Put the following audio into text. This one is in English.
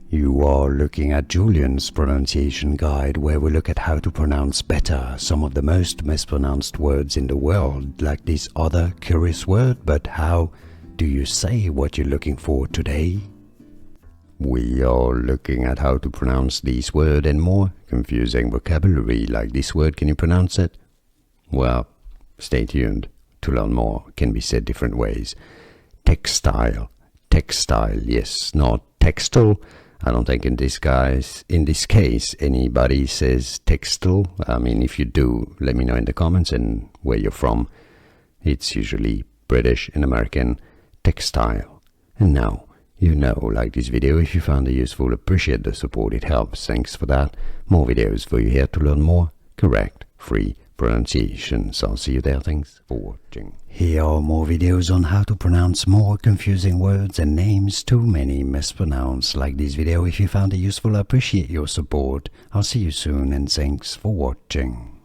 You are looking at Julian's pronunciation guide, where we look at how to pronounce better some of the most mispronounced words in the world, like this other curious word. But how do you say what you're looking for today? We are looking at how to pronounce this word and more confusing vocabulary, like this word. Can you pronounce it? Well, stay tuned to learn more. Can be said different ways. Textile. Textile, yes, not textile. I don't think in this case anybody says textile. I mean, if you do, let me know in the comments and where you're from. It's usually British and American. Textile. And now you know, like this video. If you found it useful, appreciate the support, it helps. Thanks for that. More videos for you here to learn more correct, free pronunciations. I'll see you there. Thanks for watching. Here are more videos on how to pronounce more confusing words and names too many mispronounced. Like this video if you found it useful. I appreciate your support. I'll see you soon and thanks for watching.